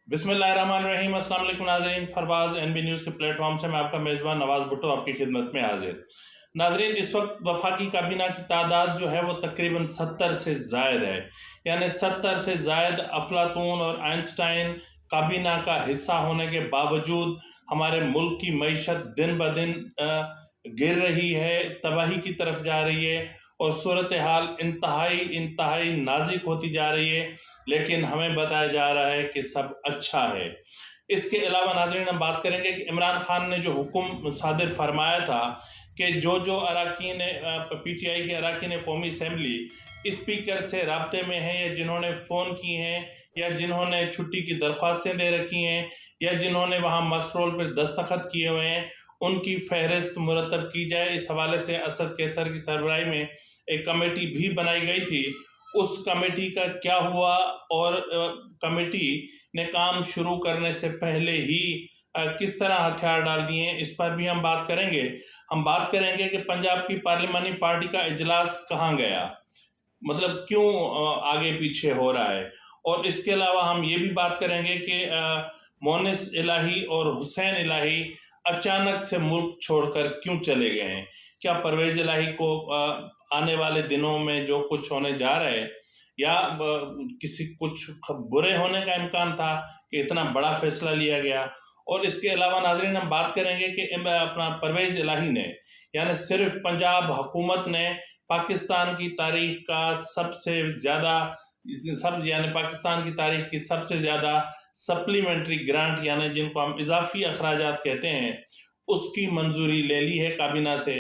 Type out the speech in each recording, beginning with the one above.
बिस्मिल्लाहिर्रहमानिर्रहीम। अस्सलाम वालेकुम नाज़रीन, फरवाज NB न्यूज़ के प्लेटफॉर्म से मैं आपका मेज़बान नवाज़ भुट्टो आपकी खिदमत में हाजिर। नाज़रीन, इस वक्त वफाकी काबीना की तादाद जो है वो तकरीबन 70 से ज़ायद है, यानी 70 से ज़ायद अफलातून और आइंस्टाइन काबीना का हिस्सा होने के बावजूद हमारे मुल्क की मईशत दिन ब दिन गिर रही है, तबाही की तरफ जा रही है और सूरत हाल इंतहाई नाजुक होती जा रही है, लेकिन हमें बताया जा रहा है कि सब अच्छा है। इसके अलावा नाज़रीन, हम बात करेंगे कि इमरान खान ने जो हुक्म सादिर फरमाया था कि जो अरकान PTI के अरकान कौमी असम्बली स्पीकर से राब्ते में हैं या जिन्होंने फ़ोन की हैं या जिन्होंने छुट्टी की दरख्वास्तें दे रखी हैं या जिन्होंने वहाँ मस्ट रोल पर दस्तखत किए हुए हैं, उनकी फहरिस्त मुरतब की जाए। इस हवाले से असद कैसर की सरबराही में एक कमेटी भी बनाई गई थी। उस कमेटी का क्या हुआ और कमेटी ने काम शुरू करने से पहले ही किस तरह हथियार डाल दिए, इस पर भी हम बात करेंगे। हम बात करेंगे कि पंजाब की पार्लिमानी पार्टी का इजलास कहाँ गया, मतलब क्यों आगे पीछे हो रहा है। और इसके अलावा हम ये भी बात करेंगे कि मोनिस इलाही और हुसैन इलाही अचानक से मुल्क छोड़कर क्यों चले गए हैं। क्या परवेज इलाही को आने वाले दिनों में जो कुछ होने जा रहा है या किसी कुछ बुरे होने का इम्कान था कि इतना बड़ा फैसला लिया गया। और इसके अलावा नाज़रीन, हम बात करेंगे कि अपना परवेज इलाही ने यानी सिर्फ पंजाब हुकूमत ने पाकिस्तान की तारीख का पाकिस्तान की तारीख की सबसे ज़्यादा सप्लीमेंट्री ग्रांट यानी जिनको हम इजाफी अखराजात कहते हैं, उसकी मंजूरी ले ली है काबीना से।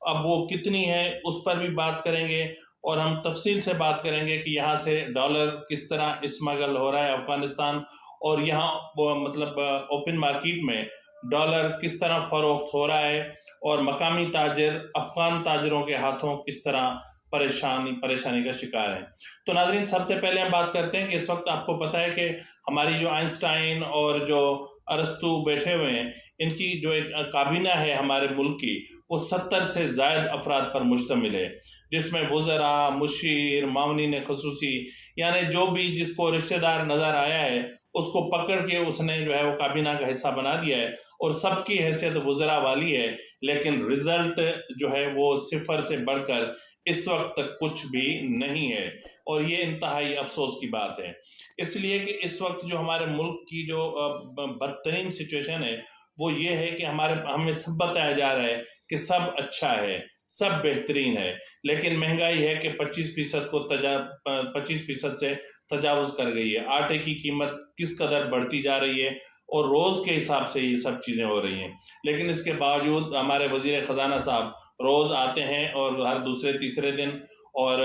अब वो कितनी है उस पर भी बात करेंगे और हम तफसील से बात करेंगे कि यहाँ से डॉलर किस तरह स्मगल हो रहा है अफगानिस्तान, और यहाँ मतलब ओपन मार्केट में डॉलर किस तरह फ़रोख्त हो रहा है और मकामी ताजर अफगान ताजरों के हाथों किस तरह परेशानी का शिकार है। तो नाज़रीन, सबसे पहले हम बात करते हैं कि इस वक्त आपको पता है कि हमारी जो आइंस्टाइन और जो अरस्तु बैठे हुए हैं, इनकी जो एक काबीना है हमारे मुल्क की, वो 70 से ज़ायद अफराद पर मुश्तमिल है, जिसमें वज़रा, मुशीर, मावनीन ख़ुसूसी यानी जो भी जिसको रिश्तेदार नज़र आया है उसको पकड़ के उसने जो है वो काबीना का हिस्सा बना दिया है और सबकी हैसियत वज़रा वाली है, लेकिन रिज़ल्ट जो है वो सिफर से बढ़कर इस वक्त तक कुछ भी नहीं है। और ये इंतहाई अफसोस की बात है, इसलिए कि इस वक्त जो हमारे मुल्क की जो बदतरीन सिचुएशन है वो ये है कि हमें सब बताया जा रहा है कि सब अच्छा है, सब बेहतरीन है, लेकिन महंगाई है कि 25% से तजावुज़ कर गई है। आटे की कीमत किस कदर बढ़ती जा रही है और रोज़ के हिसाब से ये सब चीज़ें हो रही हैं, लेकिन इसके बावजूद हमारे वज़ीर ख़जाना साहब रोज़ आते हैं और हर दूसरे तीसरे दिन और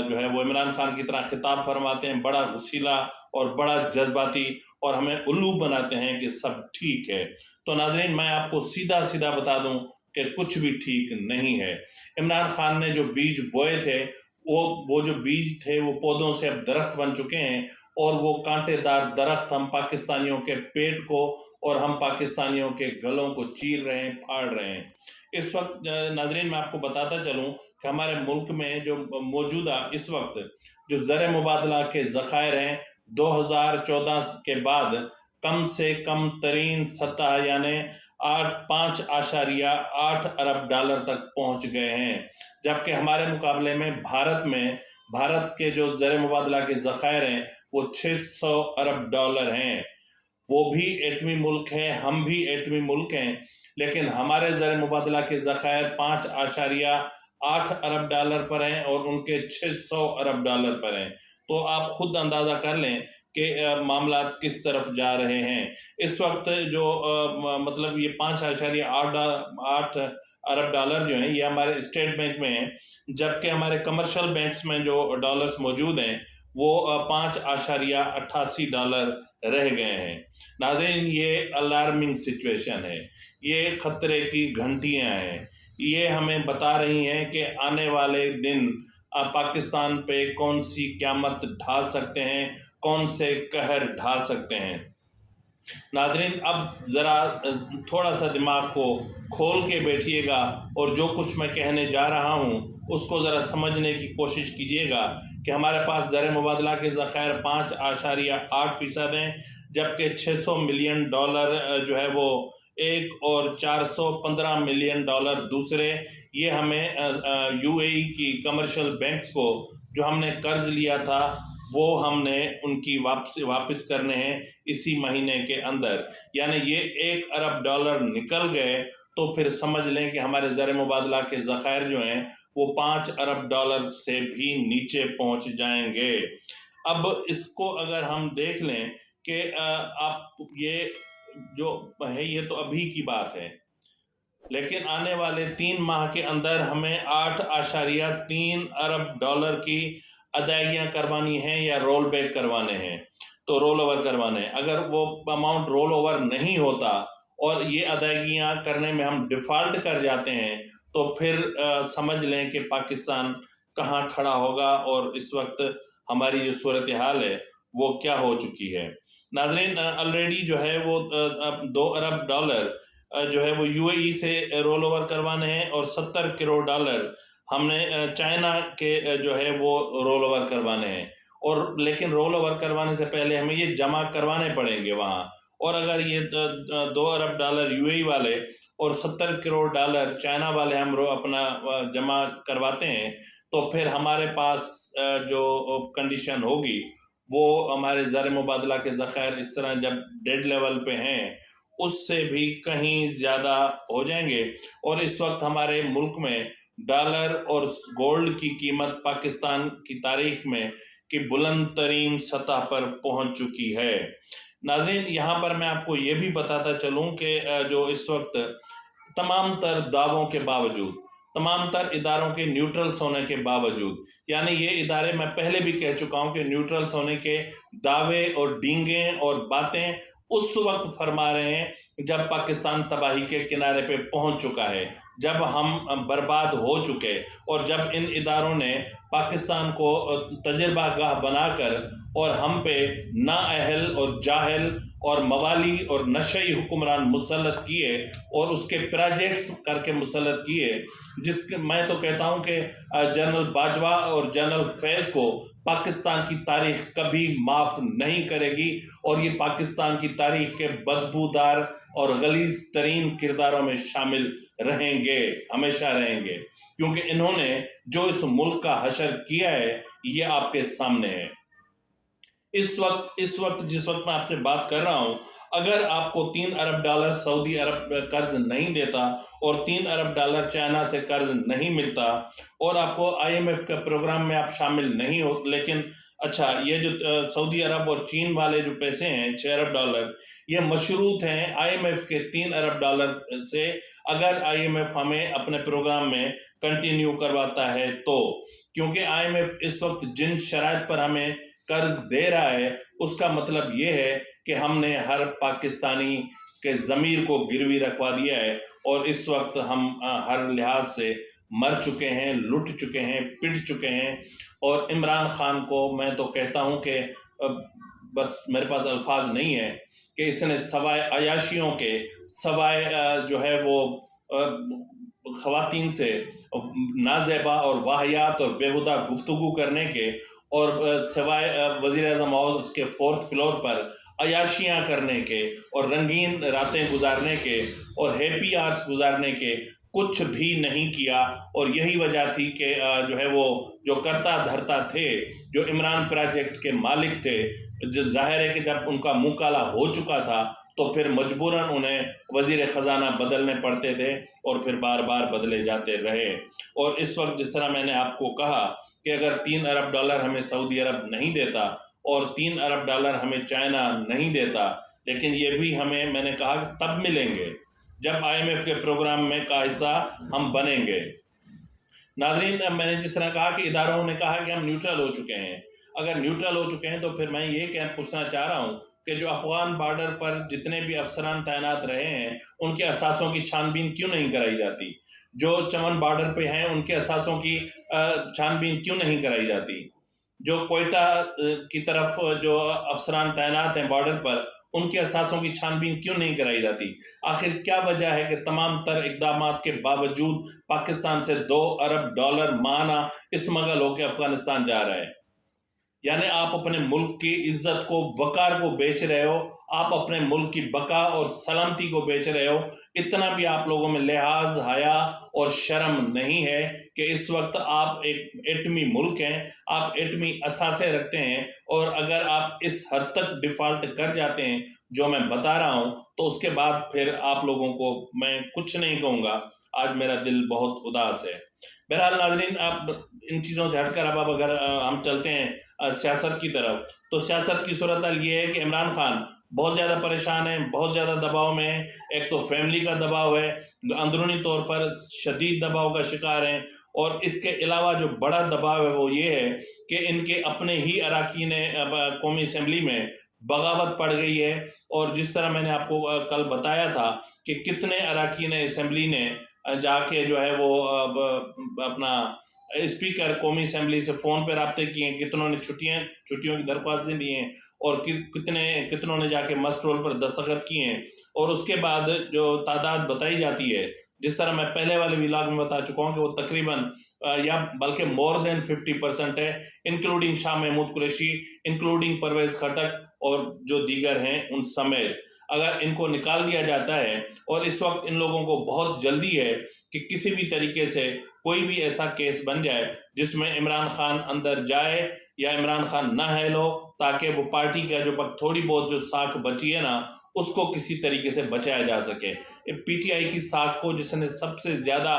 जो है वो इमरान खान की तरह खिताब फरमाते हैं, बड़ा गुस्सीला और बड़ा जज्बाती, और हमें उल्लू बनाते हैं कि सब ठीक है। तो नाज़रीन, मैं आपको सीधा बता दूं कि कुछ भी ठीक नहीं है। इमरान खान ने जो बीज बोए थे वो जो बीज थे वो पौधों से अब दरख्त बन चुके हैं और वो कांटेदार दरख्त हम पाकिस्तानियों के पेट को और हम पाकिस्तानियों के गलों को चीर रहे हैं, फाड़ रहे हैं। इस वक्त नाज़रीन, मैं आपको बताता चलूं कि हमारे मुल्क में जो मौजूदा इस वक्त जो ज़र मुबादला के ज़खायर हैं 2014 के बाद कम से कम तरीन सतह यानी 5.8 अरब डॉलर तक पहुंच गए हैं, जबकि हमारे मुकाबले में भारत के जो ज़र मुबादला के ज़खायर हैं वो 600 अरब डॉलर हैं। वो भी एटमी मुल्क है, हम भी एटमी मुल्क हैं, लेकिन हमारे ज़र मुबादला के ज़खायर 5.8 अरब डॉलर पर हैं और उनके 600 अरब डॉलर पर हैं। तो आप खुद अंदाज़ा कर लें कि मामला किस तरफ जा रहे हैं। इस वक्त जो मतलब ये 5.8 अरब डॉलर जो हैं ये हमारे स्टेट बैंक में हैं, जबकि हमारे कमर्शियल बैंक्स में जो डॉलर्स मौजूद हैं वो 5.88 डॉलर रह गए हैं। नाज़रीन, ये अलार्मिंग सिचुएशन है, ये खतरे की घंटियां हैं, ये हमें बता रही हैं कि आने वाले दिन पाकिस्तान पे कौन सी क़यामत ढा सकते हैं, कौन से कहर ढा सकते हैं। नाज़रीन, अब ज़रा थोड़ा सा दिमाग को खोल के बैठिएगा और जो कुछ मैं कहने जा रहा हूँ उसको ज़रा समझने की कोशिश कीजिएगा कि हमारे पास ज़र मुबादला के ज़खायर 5.8% हैं, جبکہ $600 ملین جو ہے وہ ایک اور $415 ملین دوسرے، یہ ہمیں UAE کی کمرشل بینکس کو جو ہم نے قرض لیا تھا وہ ہم نے ان کی واپس کرنے ہیں اسی مہینے کے اندر. یعنی یہ $1 ارب نکل گئے تو پھر سمجھ لیں کہ ہمارے زر مبادلہ کے ذخائر جو ہیں وہ $5 ارب سے بھی نیچے پہنچ جائیں گے. اب اس کو اگر ہم دیکھ لیں کہ آپ یہ جو ہے یہ تو ابھی کی بات ہے، لیکن آنے والے 3 ماہ کے اندر ہمیں $8.3 ارب کی ادائیگیاں کروانی ہیں یا رول بیک کروانے ہیں، تو رول اوور کروانے ہیں. اگر وہ اماؤنٹ رول اوور نہیں ہوتا اور یہ ادائیگیاں کرنے میں ہم ڈیفالٹ کر جاتے ہیں تو پھر سمجھ لیں کہ پاکستان کہاں کھڑا ہوگا اور اس وقت ہماری جو صورتحال ہے وہ کیا ہو چکی ہے. ناظرین، آلریڈی جو ہے وہ $2 ارب جو ہے وہ UAE سے رول اوور کروانے ہیں اور $70 کروڑ ہم نے چائنا کے جو ہے وہ رول اوور کروانے ہیں. اور لیکن رول اوور کروانے سے پہلے ہمیں یہ جمع کروانے پڑیں گے وہاں. اور اگر یہ $2 ارب UAE والے اور $70 کروڑ چائنا والے ہم اپنا جمع کرواتے ہیں تو پھر ہمارے پاس جو کنڈیشن ہوگی وہ ہمارے زر مبادلہ کے ذخائر اس طرح جب ڈیڈ لیول پہ ہیں اس سے بھی کہیں زیادہ ہو جائیں گے. اور اس وقت ہمارے ملک میں ڈالر اور گولڈ کی قیمت پاکستان کی تاریخ میں کی بلند ترین سطح پر پہنچ چکی ہے. ناظرین، یہاں پر میں آپ کو یہ بھی بتاتا چلوں کہ جو اس وقت تمام تر دعووں کے باوجود، تمام تر اداروں کے نیوٹرلز ہونے کے باوجود، یعنی یہ ادارے میں پہلے بھی کہہ چکا ہوں کہ نیوٹرلز ہونے کے دعوے اور ڈینگیں اور باتیں اس وقت فرما رہے ہیں جب پاکستان تباہی کے کنارے پہ پہنچ چکا ہے، جب ہم برباد ہو چکے اور جب ان اداروں نے پاکستان کو تجربہ گاہ بنا کر اور ہم پہ نااہل اور جاہل اور موالی اور نشئی حکمران مسلط کیے اور اس کے پروجیکٹس کر کے مسلط کیے، جس کے میں تو کہتا ہوں کہ جنرل باجوہ اور جنرل فیض کو پاکستان کی تاریخ کبھی معاف نہیں کرے گی اور یہ پاکستان کی تاریخ کے بدبودار اور غلیظ ترین کرداروں میں شامل رہیں گے، ہمیشہ رہیں گے، کیونکہ انہوں نے جو اس ملک کا حشر کیا ہے یہ آپ کے سامنے ہے. اس وقت جس وقت میں آپ سے بات کر رہا ہوں، اگر آپ کو $3 ارب سعودی عرب قرض نہیں دیتا اور $3 ارب چائنا سے قرض نہیں ملتا اور آپ کو IMF کے پروگرام میں آپ شامل نہیں ہو، لیکن اچھا یہ جو سعودی عرب اور چین والے جو پیسے ہیں $6 ارب یہ مشروط ہیں IMF کے $3 ارب سے، اگر IMF ہمیں اپنے پروگرام میں کنٹینیو کرواتا ہے تو، کیونکہ IMF اس وقت جن شرائط پر ہمیں قرض دے رہا ہے اس کا مطلب یہ ہے کہ ہم نے ہر پاکستانی کے ضمیر کو گروی رکھوا دیا ہے اور اس وقت ہم ہر لحاظ سے مر چکے ہیں، لٹ چکے ہیں، پٹ چکے ہیں. اور عمران خان کو میں تو کہتا ہوں کہ بس میرے پاس الفاظ نہیں ہے کہ اس نے سوائے عیاشیوں کے، سوائے جو ہے وہ خواتین سے نازیبا اور واہیات اور بیہودہ گفتگو کرنے کے اور سوائے وزیر اعظم ہاؤس اس کے 4th فلور پر عیاشیاں کرنے کے اور رنگین راتیں گزارنے کے اور ہیپی آرس گزارنے کے کچھ بھی نہیں کیا. اور یہی وجہ تھی کہ جو ہے وہ جو کرتا دھرتا تھے، جو عمران پروجیکٹ کے مالک تھے، ظاہر ہے کہ جب ان کا منہ کالا ہو چکا تھا تو پھر مجبوراً انہیں وزیر خزانہ بدلنے پڑتے تھے اور پھر بار بار بدلے جاتے رہے. اور اس وقت جس طرح میں نے آپ کو کہا کہ اگر $3 ارب ہمیں سعودی عرب نہیں دیتا اور $3 ارب ہمیں چائنا نہیں دیتا، لیکن یہ بھی ہمیں، میں نے کہا کہ تب ملیں گے جب IMF کے پروگرام میں کا حصہ ہم بنیں گے. ناظرین، میں نے جس طرح کہا کہ اداروں نے کہا کہ ہم نیوٹرل ہو چکے ہیں، اگر نیوٹرل ہو چکے ہیں تو پھر میں یہ پوچھنا چاہ رہا ہوں کہ جو افغان بارڈر پر جتنے بھی افسران تعینات رہے ہیں ان کے اثاثوں کی چھان بین کیوں نہیں کرائی جاتی؟ جو چمن بارڈر پہ ہیں ان کے اثاثوں کی چھان بین کیوں نہیں کرائی جاتی؟ جو کوئٹہ کی طرف جو افسران تعینات ہیں بارڈر پر ان کے اثاثوں کی چھان بین کیوں نہیں کرائی جاتی؟ آخر کیا وجہ ہے کہ تمام تر اقدامات کے باوجود پاکستان سے $2 ارب ماہانہ اسمگل ہو کے افغانستان جا رہا ہے؟ यानी आप अपने मुल्क की इज्जत को, वकार को बेच रहे हो, आप अपने मुल्क की बका और सलामती को बेच रहे हो। इतना भी आप लोगों में लिहाज, हया और शर्म नहीं है कि इस वक्त आप एक एटमी मुल्क हैं, आप एटमी असासे रखते हैं, और अगर आप इस हद तक डिफॉल्ट कर जाते हैं जो मैं बता रहा हूं, तो उसके बाद फिर आप लोगों को मैं कुछ नहीं कहूंगा। आज मेरा दिल बहुत उदास है। बहरहाल नाजरीन, आप इन चीज़ों से हटकर अब अगर हम चलते हैं सियासत की तरफ, तो सियासत की सूरत हाल ये है कि इमरान खान बहुत ज़्यादा परेशान है, बहुत ज़्यादा दबाव में है। एक तो फैमिली का दबाव है, अंदरूनी तौर पर शदीद दबाव का शिकार हैं, और इसके अलावा जो बड़ा दबाव है वो ये है कि इनके अपने ही अरकान कौमी असम्बली में बगावत पड़ गई है। और जिस तरह मैंने आपको कल बताया था कि कितने अरकान असम्बली ने जाके जो है वो अपना स्पीकर कौमी असम्बली से फ़ोन पे रब्ते किए हैं, कितनों ने छुट्टियों की दरख्वास्तें दी हैं, और कितनों ने जाके मस्ट रोल पर दस्तखत किए हैं। और उसके बाद जो तादाद बताई जाती है, जिस तरह मैं पहले वाले व्लॉग में बता चुका हूँ कि वो तकरीबन या बल्कि मोर देन 50% है, इंक्लूडिंग शाह महमूद कुरैशी, इंक्लूडिंग परवेज़ खटक और जो दीगर हैं उन समेत। अगर इनको निकाल दिया जाता है, और इस वक्त इन लोगों को बहुत जल्दी है कि किसी भी तरीके से कोई भी ऐसा केस बन जाए जिसमें इमरान खान अंदर जाए या इमरान खान ना है लो, ताकि वो पार्टी का जो थोड़ी बहुत जो साख बची है ना, उसको किसी तरीके से बचाया जा सके। पीटीआई की साख को जिसने सबसे ज़्यादा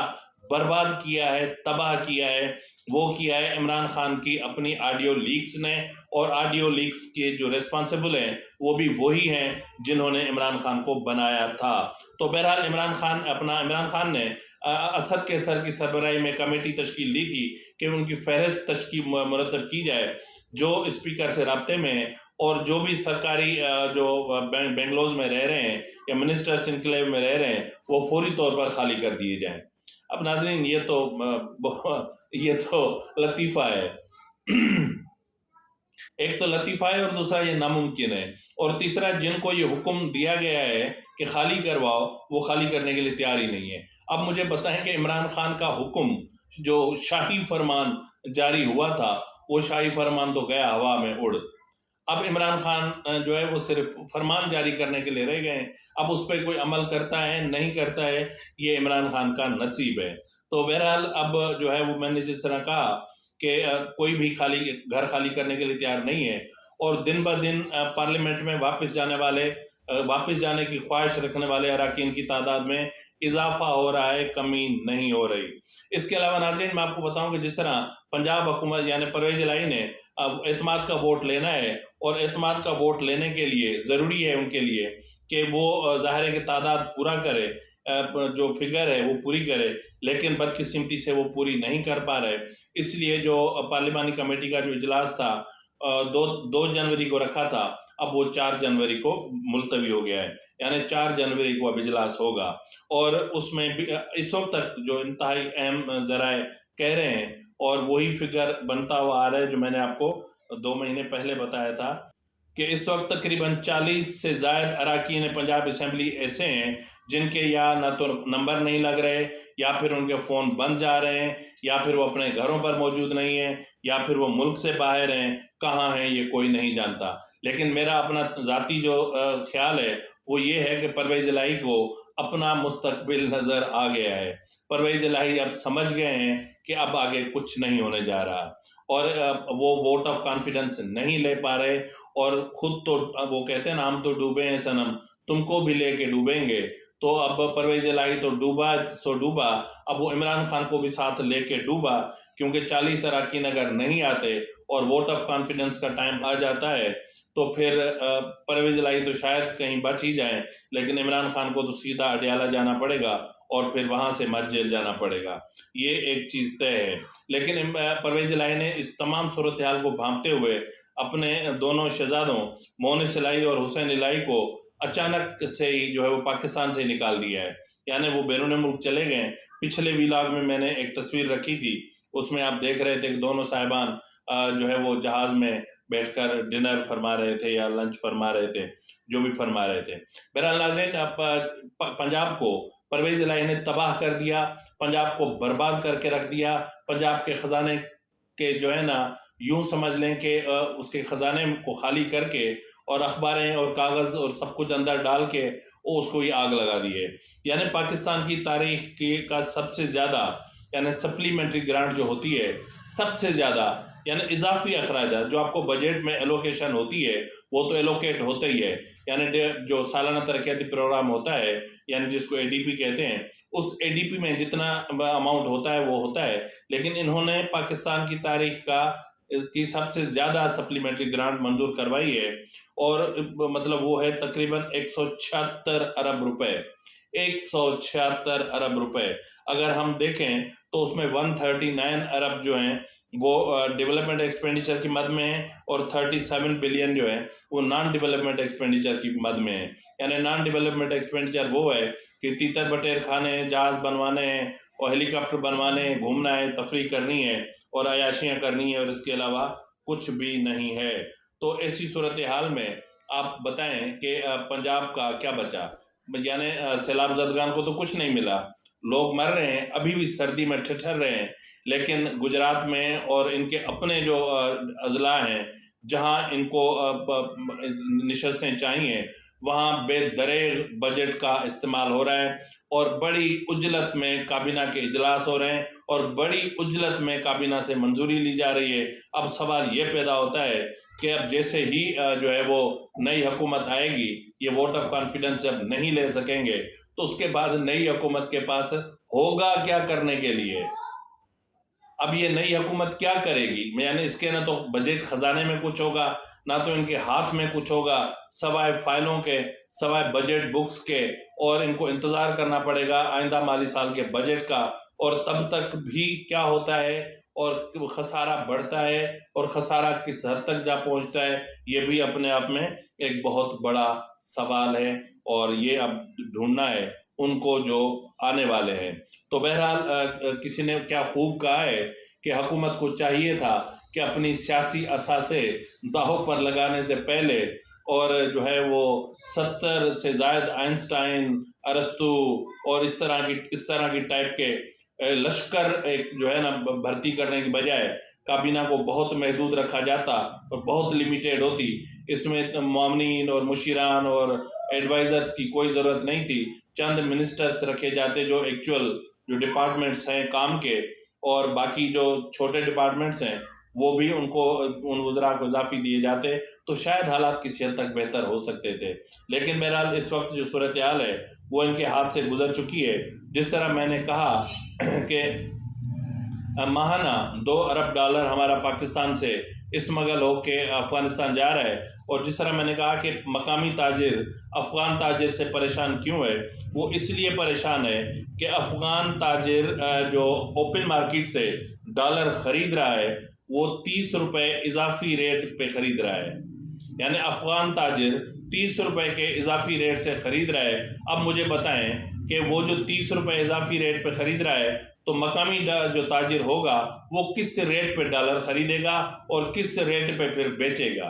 बर्बाद किया है, तबाह किया है, वो किया है इमरान खान की अपनी ऑडियो लीक्स ने, और ऑडियो लीक्स के जो रिस्पॉन्सिबल हैं वो भी वही हैं जिन्होंने इमरान खान को बनाया था। तो बहरहाल इमरान खान ने असद के सर की सरबराही में कमेटी तश्कील दी थी कि उनकी फहरिस्त मुरतब की जाए जो स्पीकर से रब्ते में है, और जो भी सरकारी जो बेंगलोज में रह रहे हैं या मिनिस्टर्स इनक्लेव में रह रहे हैं वो फौरी तौर पर खाली कर दिए जाएं। अब नाजरीन, ये तो लतीफ़ा है। एक तो लतीफ़ा है, और दूसरा ये नामुमकिन है, और तीसरा जिनको ये हुक्म दिया गया है कि खाली करवाओ, वो खाली करने के लिए तैयार ही नहीं है। अब मुझे बताएं कि इमरान खान का हुक्म, जो शाही फरमान जारी हुआ था, वो शाही फरमान तो गया हवा में उड़। अब इमरान खान जो है वो सिर्फ फरमान जारी करने के लिए रह गए हैं। अब उस पर कोई अमल करता है नहीं करता है, ये इमरान खान का नसीब है। तो बहरहाल अब जो है वो मैंने जिस तरह कहा कि कोई भी घर खाली करने के लिए तैयार नहीं है, और दिन ब दिन पार्लियामेंट में वापस जाने की ख्वाहिश रखने वाले अरकान की तादाद में इजाफा हो रहा है, कमी नहीं हो रही। इसके अलावा नाज़रीन, मैं आपको बताऊं कि जिस तरह पंजाब हुकूमत यानी परवेज़ इलाही ने अब एतमाद का वोट लेना है, और एतमाद का वोट लेने के लिए ज़रूरी है उनके लिए कि वो ज़ाहिर है कि तादाद पूरा करे, जो फिगर है वो पूरी करे, लेकिन बदकिस्मती से वो पूरी नहीं कर पा रहे। इसलिए जो पार्लिमानी कमेटी का जो इजलास था 2 जनवरी को रखा था, अब वो 4 जनवरी को मुलतवी हो गया है, यानी 4 जनवरी को अब इजलास होगा। और उसमें भी इस वक्त तक जो इंतहाई अहम ज़राए कह रहे हैं, और वही फिगर बनता हुआ आ रहा है जो मैंने आपको 2 महीने पहले बताया था कि इस वक्त तकरीबन 40 से ज़ायद अरकान पंजाब असम्बली ऐसे हैं जिनके या ना तो नंबर नहीं लग रहे, या फिर उनके फ़ोन बंद जा रहे हैं, या फिर वो अपने घरों पर मौजूद नहीं हैं, या फिर वो मुल्क से बाहर हैं। कहाँ हैं ये कोई नहीं जानता। लेकिन मेरा अपना ज़ाती जो ख्याल है वो ये है कि परवेज़ इलाही को अपना मुस्तकबिल नज़र आ गया है। परवेज़ इलाही अब समझ गए हैं कि अब आगे कुछ नहीं होने जा रहा, और वो वोट ऑफ कॉन्फिडेंस नहीं ले पा रहे, और खुद तो वो कहते हैं ना, हम तो डूबे हैं सनम, तुमको भी लेके डूबेंगे। तो अब परवेज़ इलाही तो डूबा सो डूबा, अब वो इमरान खान को भी साथ लेके डूबा, क्योंकि 40 अरकान अगर नहीं आते और वोट ऑफ कॉन्फिडेंस का टाइम आ जाता है तो फिर परवेज़ इलाही तो शायद कहीं बच ही जाएं, लेकिन इमरान खान को तो सीधा अडियाला जाना पड़ेगा और फिर वहां से मत जेल जाना पड़ेगा। ये एक चीज़ तय है। लेकिन परवेज़ इलाही ने इस तमाम सूरत हाल को भांपते हुए अपने दोनों शहजादों मोनिस इलाही और हुसैन इलाही को अचानक से ही जो है वो पाकिस्तान से निकाल दिया है, यानी वो बैरून मुल्क चले गए। पिछले व्लॉग में मैंने एक तस्वीर रखी थी, उसमें आप देख रहे थे कि दोनों साहिबान जो है वो जहाज़ में बैठकर डिनर फरमा रहे थे या लंच फरमा रहे थे, जो भी फरमा रहे थे। बहरहाल नाज़रीन, पंजाब को परवेज़ इलाही ने तबाह कर दिया, पंजाब को बर्बाद करके रख दिया। पंजाब के ख़जाने के जो है ना यूं समझ लें कि उसके ख़जाने को खाली करके और अखबारें और कागज़ और सब कुछ अंदर डाल के वो उसको ये आग लगा दी है। यानी पाकिस्तान की तारीख का सबसे ज़्यादा यानी सप्लीमेंट्री ग्रांट जो होती है, सबसे ज़्यादा यानी इजाफी अखराजात जो आपको बजट में एलोकेशन होती है वो तो एलोकेट होता ही है, यानी जो सालाना तरक्याती प्रोग्राम होता है यानी जिसको एडीपी कहते हैं, उस एडीपी में जितना अमाउंट होता है वो होता है। लेकिन इन्होंने पाकिस्तान की तारीख की सबसे ज़्यादा सप्लीमेंट्री ग्रांट मंजूर करवाई है और मतलब वो है तकरीबन 176 अरब रुपए। 176 अरब रुपए अगर हम देखें तो उसमें 139 अरब जो हैं वो डेवलपमेंट एक्सपेंडिचर की मद में है और 37 बिलियन जो है वो नॉन डेवलपमेंट एक्सपेंडिचर की मद में है। यानी नॉन डेवलपमेंट एक्सपेंडिचर वो है कि तीतर बटेर खाने, जहाज बनवाने हैं और हेलीकॉप्टर बनवाने हैं, घूमना है, तफरीह करनी है और अयाशियाँ करनी है और इसके अलावा कुछ भी नहीं है। तो ऐसी सूरत हाल में आप बताएं कि पंजाब का क्या बचा? यानी सैलाब ज़दगान को तो कुछ नहीं मिला, लोग मर रहे हैं, अभी भी सर्दी में ठिठर रहे हैं। लेकिन गुजरात में और इनके अपने जो अजला हैं जहां इनको निशस्तें चाहिए, वहाँ बेदरेग बजट का इस्तेमाल हो रहा है और बड़ी उजलत में काबीना के इजलास हो रहे हैं और बड़ी उजलत में काबीना से मंजूरी ली जा रही है। अब सवाल ये पैदा होता है कि अब जैसे ही जो है वो नई हुकूमत आएगी, ये वोट ऑफ कॉन्फिडेंस जब नहीं ले सकेंगे तो उसके बाद नई हुकूमत के पास होगा क्या करने के लिए। अब ये नई हुकूमत क्या करेगी? यानी इसके ना तो बजट खजाने में कुछ होगा, ना तो इनके हाथ में कुछ होगा सवाए फाइलों के, सवाए बजट बुक्स के, और इनको इंतज़ार करना पड़ेगा आइंदा माली साल के बजट का। और तब तक भी क्या होता है और खसारा बढ़ता है और खसारा किस हद तक जा पहुंचता है, ये भी अपने आप में एक बहुत बड़ा सवाल है और ये अब ढूंढना है उनको जो आने वाले हैं। तो बहरहाल किसी ने क्या खूब कहा है कि हुकूमत को चाहिए था कि अपनी सियासी असासे दांव पर लगाने से पहले और जो है वो 70 से ज़ायद आइंस्टाइन, अरस्तू और इस तरह की टाइप के लश्कर एक जो है ना भर्ती करने की बजाय काबीना को बहुत महदूद रखा जाता और बहुत लिमिटेड होती। इसमें मामनीन और मुशीरान और एडवाइज़र्स की कोई ज़रूरत नहीं थी। चंद मिनिस्टर्स रखे जाते जो एक्चुअल जो डिपार्टमेंट्स हैं काम के, और बाकी जो छोटे डिपार्टमेंट्स हैं वो भी उनको उन वज़रा को इजाफी दिए जाते तो शायद हालात किसी हद तक बेहतर हो सकते थे। लेकिन बहरहाल इस वक्त जो सूरत हाल है वो इनके हाथ से गुजर चुकी है। जिस तरह मैंने कहा कि माहाना $2 अरब हमारा पाकिस्तान से स्मगल होके अफ़गानिस्तान जा रहा है, और जिस तरह मैंने कहा कि मकामी ताजिर अफ़गान ताजिर से परेशान क्यों है, वो इसलिए परेशान है कि अफ़गान ताजिर जो ओपन मार्केट से डॉलर ख़रीद रहा है वो 30 रुपये इजाफी रेट पे ख़रीद रहा है। यानी अफ़गान ताजिर 30 रुपये के इजाफी रेट से ख़रीद रहा है। अब मुझे बताएं कि वो जो 30 रुपये इजाफी रेट पे ख़रीद रहा है तो मकामी जो ताजिर होगा वो किस रेट पे डॉलर खरीदेगा और किस रेट पे फिर बेचेगा।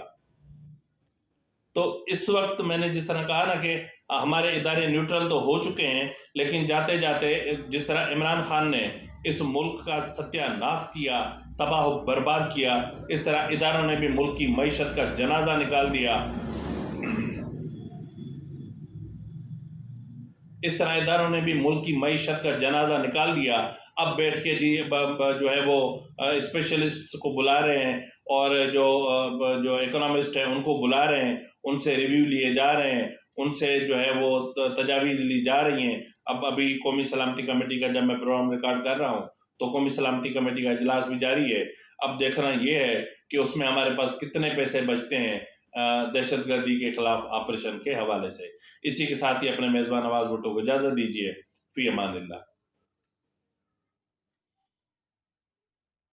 तो इस वक्त मैंने जिस तरह कहा ना कि हमारे इदारे न्यूट्रल तो हो चुके हैं, लेकिन जाते जाते जिस तरह इमरान खान ने इस मुल्क का सत्यानाश किया, तबाह बर्बाद किया, इस तरह इदारों ने भी मुल्क की मईशत का जनाजा निकाल दिया। इस तरह इदारों ने भी मुल्क की मईशत का जनाजा निकाल दिया। अब बैठ के जी जो है वो स्पेशलिस्ट्स को बुला रहे हैं और जो इकोनॉमिस्ट हैं उनको बुला रहे हैं, उनसे रिव्यू लिए जा रहे हैं, उनसे जो है वो तजावीज़ ली जा रही हैं। अब अभी कौमी सलामती कमेटी का जब मैं प्रोग्राम रिकॉर्ड कर रहा हूँ तो कौमी सलामती कमेटी का इजलास भी जारी है। अब देखना ये है कि उसमें हमारे पास कितने पैसे बचते हैं दहशतगर्दी के खिलाफ ऑपरेशन के हवाले से। इसी के साथ ही अपने मेज़बान नवाज भुट्टो को इजाज़त दीजिए। फ़ी अमानिल्लाह।